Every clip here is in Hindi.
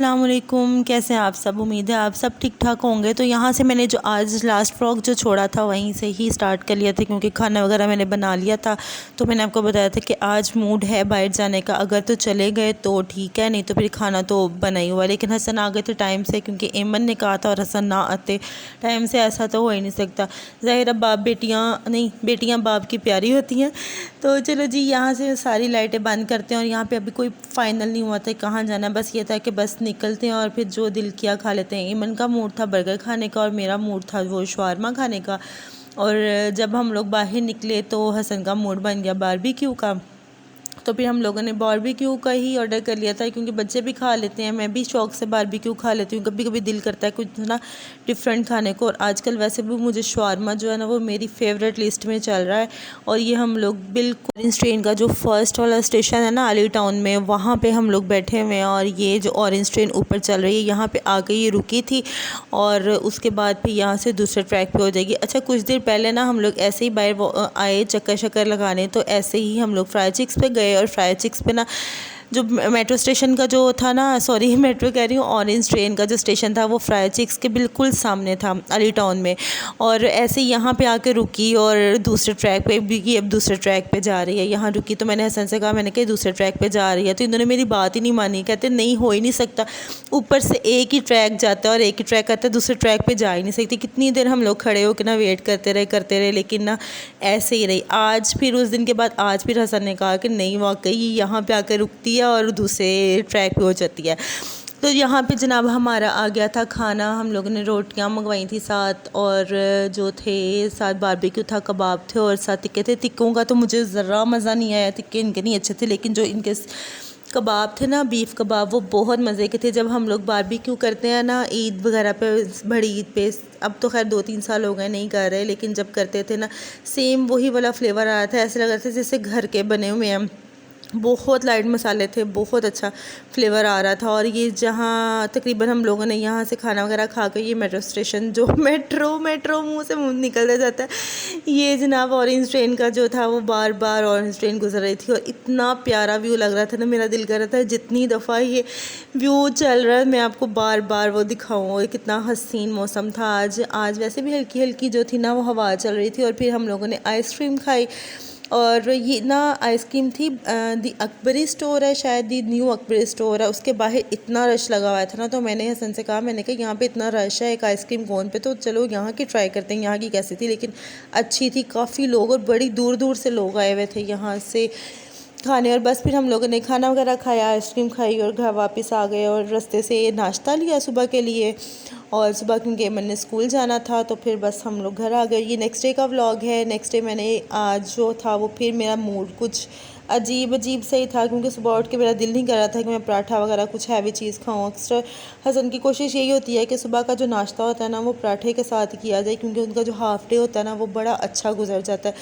अस्सलामुअलैकुम, कैसे हैं आप सब। उम्मीद है आप सब ठीक ठाक होंगे। तो यहाँ से मैंने जो आज लास्ट व्लॉग जो छोड़ा था वहीं से ही स्टार्ट कर लिया था, क्योंकि खाना वगैरह मैंने बना लिया था। तो मैंने आपको बताया था कि आज मूड है बाहर जाने का, अगर तो चले गए तो ठीक है, नहीं तो फिर खाना तो बना ही हुआ। लेकिन हसन आ गए थे टाइम से, क्योंकि एमन ने कहा था, और हसन ना आते टाइम से ऐसा तो हो ही नहीं सकता। ज़ाहिर बाप बेटियाँ नहीं, बेटियाँ बाप की प्यारी होती हैं। तो चलो जी, यहाँ से सारी लाइटें बंद करते हैं। और यहाँ पे अभी कोई फ़ाइनल नहीं हुआ था कहाँ जाना है, बस ये था कि बस निकलते हैं और फिर जो दिल किया खा लेते हैं। ईमन का मूड था बर्गर खाने का और मेरा मूड था वो शवारमा खाने का। और जब हम लोग बाहर निकले तो हसन का मूड बन गया बारबेक्यू का। तो फिर हम लोगों ने बारबेक्यू का ही ऑर्डर कर लिया था, क्योंकि बच्चे भी खा लेते हैं, मैं भी शौक़ से बारबेक्यू खा लेती हूँ। कभी कभी दिल करता है कुछ ना डिफरेंट खाने को। और आजकल वैसे भी मुझे शवारमा जो है ना वो मेरी फेवरेट लिस्ट में चल रहा है। और ये हम लोग बिल्कुल ऑरेंज ट्रेन का जो फर्स्ट वाला स्टेशन है ना अली टाउन में, वहाँ पे हम लोग बैठे हुए हैं। और ये जो ऑरेंज ट्रेन ऊपर चल रही है, यहाँ पे आके ये रुकी थी और उसके बाद फिर यहाँ से दूसरे ट्रैक पे हो जाएगी। अच्छा, कुछ देर पहले ना हम लोग ऐसे ही बाहर आए चक्कर शक्कर लगाने, तो ऐसे ही हम लोग फ्राई चिक्स पे गए। और फ्राई चिक्स पे ना जो मेट्रो स्टेशन का जो था ना, सॉरी मेट्रो कह रही हूँ, ऑरेंज ट्रेन का जो स्टेशन था वो फ्राई चिक्स के बिल्कुल सामने था अली टाउन में। और ऐसे यहाँ पे आके रुकी और दूसरे ट्रैक पे भी, अब दूसरे ट्रैक पे जा रही है। यहाँ रुकी तो मैंने हसन से कहा, मैंने कहा दूसरे ट्रैक पे जा रही है, तो इन्होंने मेरी बात ही नहीं मानी। कहते नहीं, हो ही नहीं सकता, ऊपर से एक ही ट्रैक जाता है और एक ही ट्रैक आता है, दूसरे ट्रैक पे जा ही नहीं सकती। कितनी देर हम लोग खड़े होकर ना वेट करते रहे, लेकिन ना ऐसे ही रही। आज फिर उस दिन के बाद आज फिर हसन ने कहा कि नहीं, वाकई यहाँ पे आकर रुकती है और दूसरे ट्रैक पे हो जाती है। तो यहाँ पे जनाब हमारा आ गया था खाना। हम लोगों ने रोटियाँ मंगवाई थी साथ, और जो थे साथ बारबेक्यू था, कबाब थे और साथ टिक्के थे। टिक्कों का तो मुझे ज़रा मज़ा नहीं आया, टिक्के इनके नहीं अच्छे थे, लेकिन जो इनके कबाब थे ना, बीफ कबाब, वो बहुत मज़े के थे। जब हम लोग बारबेक्यू करते हैं ना ईद वगैरह पे, बड़ी ईद पे, अब तो खैर 2-3 साल हो गए नहीं कर रहे, लेकिन जब करते थे ना सेम वही वाला फ्लेवर आ रहा था। ऐसे लग रहा था जैसे घर के बने हुए हैं। बहुत लाइट मसाले थे, बहुत अच्छा फ्लेवर आ रहा था। और ये जहाँ तकरीबन हम लोगों ने यहाँ से खाना वगैरह खा कर, ये मेट्रो स्टेशन जो मेट्रो मुंह से मुंह निकलता जाता है, ये जनाब ऑरेंज ट्रेन का जो था वो बार बार ऑरेंज ट्रेन गुजर रही थी। और इतना प्यारा व्यू लग रहा था ना, मेरा दिल कर रहा था जितनी दफ़ा ये व्यू चल रहा है मैं आपको बार बार वो दिखाऊँ। और कितना हसीन मौसम था आज वैसे भी हल्की हल्की जो थी ना वो हवा चल रही थी। और फिर हम लोगों ने आइसक्रीम खाई। और ये ना आइसक्रीम थी दी अकबरी स्टोर है शायद, दी न्यू अकबरी स्टोर है, उसके बाहर इतना रश लगा हुआ था ना। तो मैंने हसन से कहा, मैंने कहा यहाँ पे इतना रश है एक आइसक्रीम कोन पे, तो चलो यहाँ की ट्राई करते हैं, यहाँ की कैसी थी। लेकिन अच्छी थी, काफ़ी लोग और बड़ी दूर दूर से लोग आए हुए थे यहाँ से खाने। और बस फिर हम लोगों ने खाना वगैरह खाया, आइसक्रीम खाई और घर वापस आ गए। और रास्ते से नाश्ता लिया सुबह के लिए, और सुबह क्योंकि मैंने स्कूल जाना था तो फिर बस हम लोग घर आ गए। ये नेक्स्ट डे का व्लॉग है। नेक्स्ट डे मैंने आज जो था वो फिर मेरा मूड कुछ अजीब से ही था, क्योंकि सुबह उठ के मेरा दिल नहीं कर रहा था कि मैं पराठा वगैरह कुछ हैवी चीज़ खाऊं। अक्सर हसन की कोशिश यही होती है कि सुबह का जो नाश्ता होता है ना वो पराठे के साथ किया जाए, क्योंकि उनका जो हाफ़ डे होता है ना वो बड़ा अच्छा गुजर जाता है।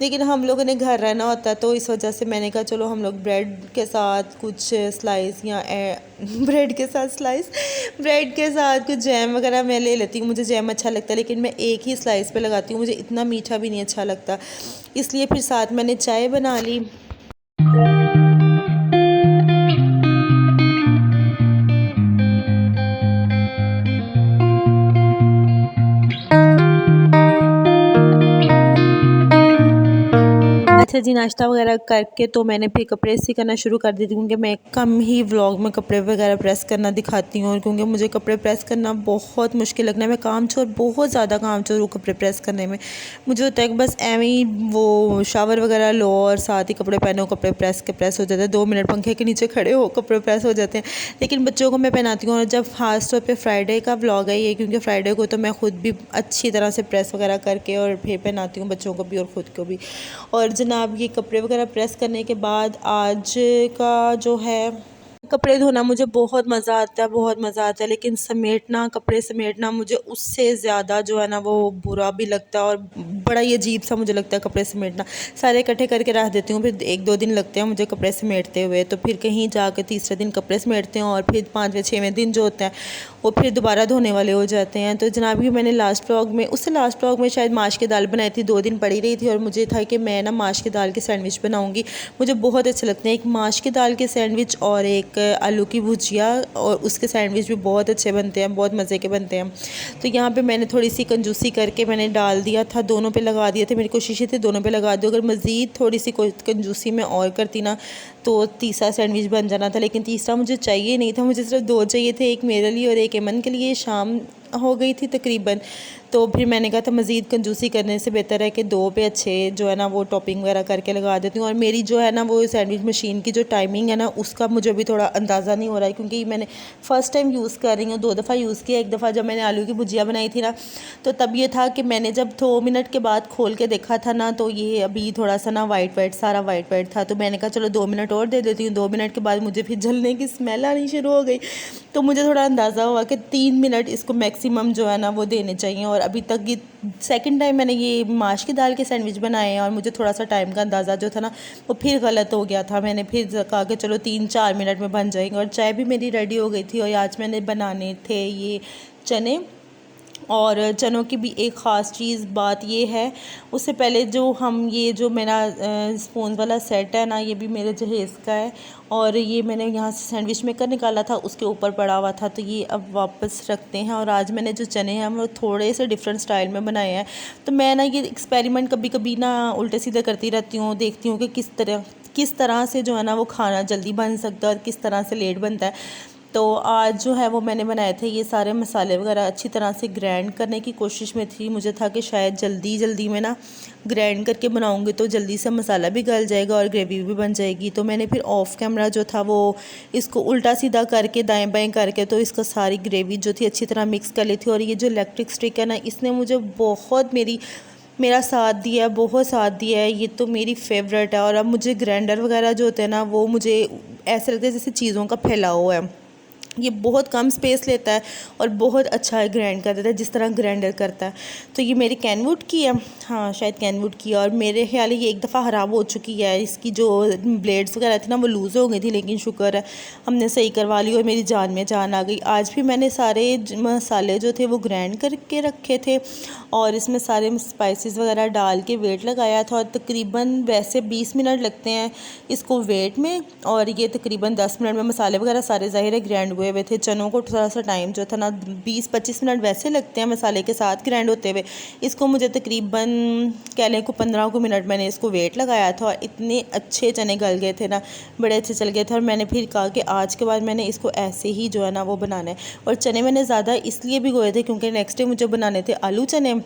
लेकिन हम लोगों ने घर रहना होता है, तो इस वजह से मैंने कहा चलो हम लोग ब्रेड के साथ कुछ स्लाइस या ब्रेड के साथ कुछ जैम वगैरह मैं ले लेती हूँ। मुझे जैम अच्छा लगता है, लेकिन मैं एक ही स्लाइस पे लगाती हूँ, मुझे इतना मीठा भी नहीं अच्छा लगता। इसलिए फिर साथ मैंने चाय बना ली। अच्छा जी, नाश्ता वगैरह करके तो मैंने फिर कपड़े इस्त्री करना शुरू कर दी थी, क्योंकि मैं कम ही व्लॉग में कपड़े वगैरह प्रेस करना दिखाती हूँ। और क्योंकि मुझे कपड़े प्रेस करना बहुत मुश्किल लगना है, मैं कामचोर, बहुत ज़्यादा कामचोर हूँ कपड़े प्रेस करने में। मुझे होता है कि बस एवं ही वो शावर वगैरह लो और साथ ही कपड़े पहनो, कपड़े प्रेस हो जाते हैं। 2 मिनट पंखे के नीचे खड़े हो कपड़े प्रेस हो जाते हैं। लेकिन बच्चों को मैं पहनाती हूँ। और जब खास तौर पर फ्राइडे का व्लॉग है ये, क्योंकि फ्राइडे को तो मैं ख़ुद भी अच्छी तरह से प्रेस वगैरह करके और फिर पहनाती हूँ बच्चों को भी और ख़ुद को भी। और जनाब ये कपड़े वगैरह प्रेस करने के बाद आज का जो है, कपड़े धोना मुझे बहुत मज़ा आता है, बहुत मज़ा आता है। लेकिन समेटना, कपड़े समेटना मुझे उससे ज़्यादा जो है ना वो बुरा भी लगता है और बड़ा ही अजीब सा मुझे लगता है कपड़े समेटना। सारे इकट्ठे करके रख देती हूँ, फिर 1-2 दिन लगते हैं मुझे कपड़े समेटते हुए। तो फिर कहीं जाकर तीसरे दिन कपड़े समेटते हैं और फिर 5वें-6वें दिन जो होता है वो फिर दोबारा धोने वाले हो जाते हैं। तो जनाब ये मैंने लास्ट व्लॉग में शायद माश की दाल बनाई थी, 2 दिन पड़ी रही थी। और मुझे था कि मैं ना माश की दाल के सैंडविच बनाऊँगी, मुझे बहुत अच्छे लगते हैं। एक माश की दाल के सैंडविच और एक एक आलू की भुजिया और उसके सैंडविच भी बहुत अच्छे बनते हैं, बहुत मज़े के बनते हैं। तो यहाँ पे मैंने थोड़ी सी कंजूसी करके मैंने डाल दिया था, दोनों पे लगा दिए थे। मेरी कोशिश ये थी दोनों पे लगा दूँ, अगर मज़ीद थोड़ी सी कंजूसी मैं और करती ना तो तीसरा सैंडविच बन जाना था, लेकिन तीसरा मुझे चाहिए नहीं था, मुझे सिर्फ 2 चाहिए थे, एक मेरे लिए और एक एमन के लिए। शाम हो गई थी तकरीबन, तो फिर मैंने कहा था मज़ीद कंजूसी करने से बेहतर है कि 2 पे अच्छे जो है ना वो टॉपिंग वगैरह करके लगा देती हूँ। और मेरी जो है ना वो सैंडविच मशीन की जो टाइमिंग है ना उसका मुझे अभी थोड़ा अंदाज़ा नहीं हो रहा है, क्योंकि मैंने फ़र्स्ट टाइम यूज़ कर रही हूँ, 2 दफ़ा यूज़ किया। एक दफ़ा जब मैंने आलू की भुजिया बनाई थी ना, तो तब ये था कि मैंने जब 2 मिनट के बाद खोल के देखा था ना, तो ये अभी थोड़ा सा ना वाइट सारा वाइट था। तो मैंने कहा चलो 2 मिनट और दे देती हूँ। 2 मिनट के बाद मुझे फिर जलने की स्मेल आनी शुरू हो गई, तो मुझे थोड़ा अंदाज़ा हुआ कि 3 मिनट इसको मैक्सिमम जो है ना वो देने चाहिए। और अभी तक ये सेकंड टाइम मैंने ये माश की दाल के सैंडविच बनाए हैं, और मुझे थोड़ा सा टाइम का अंदाज़ा जो था ना वो फिर गलत हो गया था। मैंने फिर कहा कि चलो 3-4 मिनट में बन जाएंगे। और चाय भी मेरी रेडी हो गई थी, और आज मैंने बनाने थे ये चने। और चनों की भी एक ख़ास चीज़ बात ये है, उससे पहले जो हम ये जो मेरा स्पून वाला सेट है ना, ये भी मेरे जहेज़ का है, और ये मैंने यहाँ से सैंडविच मेकर निकाला था, उसके ऊपर पड़ा हुआ था, तो ये अब वापस रखते हैं। और आज मैंने जो चने हैं वो थोड़े से डिफरेंट स्टाइल में बनाए हैं। तो मैं ना ये एक्सपेरिमेंट कभी कभी ना उल्टे सीधे करती रहती हूँ, देखती हूँ कि किस तरह से जो है ना वो खाना जल्दी बन सकता है और किस तरह से लेट बनता है। तो आज जो है वो मैंने बनाए थे, ये सारे मसाले वगैरह अच्छी तरह से ग्राइंड करने की कोशिश में थी। मुझे था कि शायद जल्दी में ना ग्राइंड करके बनाऊंगी तो जल्दी से मसाला भी गल जाएगा और ग्रेवी भी बन जाएगी। तो मैंने फिर ऑफ कैमरा जो था वो इसको उल्टा सीधा करके दाएं बाएं करके तो इसका सारी ग्रेवी जो थी अच्छी तरह मिक्स कर ली थी। और ये जो इलेक्ट्रिक स्टिक है ना, इसने मुझे बहुत मेरा साथ दिया है, बहुत साथ दिया है। ये तो मेरी फेवरेट है। और अब मुझे ग्राइंडर वगैरह जो होते हैं ना, वो मुझे ऐसे लगता है जैसे चीज़ों का फैलाव है। ये बहुत कम स्पेस लेता है और बहुत अच्छा है ग्राइंड कर देता है, जिस तरह ग्राइंडर करता है। तो ये मेरी कैनवुड की है, हाँ शायद कैनवुड की है। और मेरे ख्याल है ये एक दफ़ा ख़राब हो चुकी है, इसकी जो ब्लेड्स वगैरह थी ना वो लूज़ हो गई थी, लेकिन शुक्र है हमने सही करवा ली और मेरी जान में जान आ गई। आज भी मैंने सारे मसाले जो थे वो ग्राइंड करके रखे थे, और इसमें सारे स्पाइसेस वगैरह डाल के वेट लगाया था। और तकरीबन वैसे 20 मिनट लगते हैं इसको वेट में, और ये तकरीबन 10 मिनट में मसाले वगैरह सारे ज़ाहिर है ग्राइंड हुए थे। चनों को थोड़ा सा टाइम जो था ना 20-25 मिनट वैसे लगते हैं मसाले के साथ ग्राइंड होते हुए। इसको मुझे तकरीबन कह लें को 15 मिनट मैंने इसको वेट लगाया था, और इतने अच्छे चने गल गए थे ना, बड़े अच्छे चल गए थे। और मैंने फिर कहा कि आज के बाद मैंने इसको ऐसे ही जो है ना वो बनाना है। और चने मैंने ज़्यादा इसलिए भी गोए थे क्योंकि नेक्स्ट डे मुझे बनाने थे आलू चने,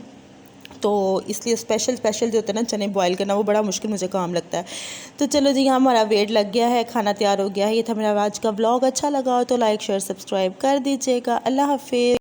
तो इसलिए स्पेशल जो होता है ना चने बॉईल करना, वो बड़ा मुश्किल मुझे काम लगता है। तो चलो जी, यहाँ हमारा वेट लग गया है, खाना तैयार हो गया है। ये था मेरा आज का व्लॉग। अच्छा लगा हो तो लाइक शेयर सब्सक्राइब कर दीजिएगा। अल्लाह हाफिज़।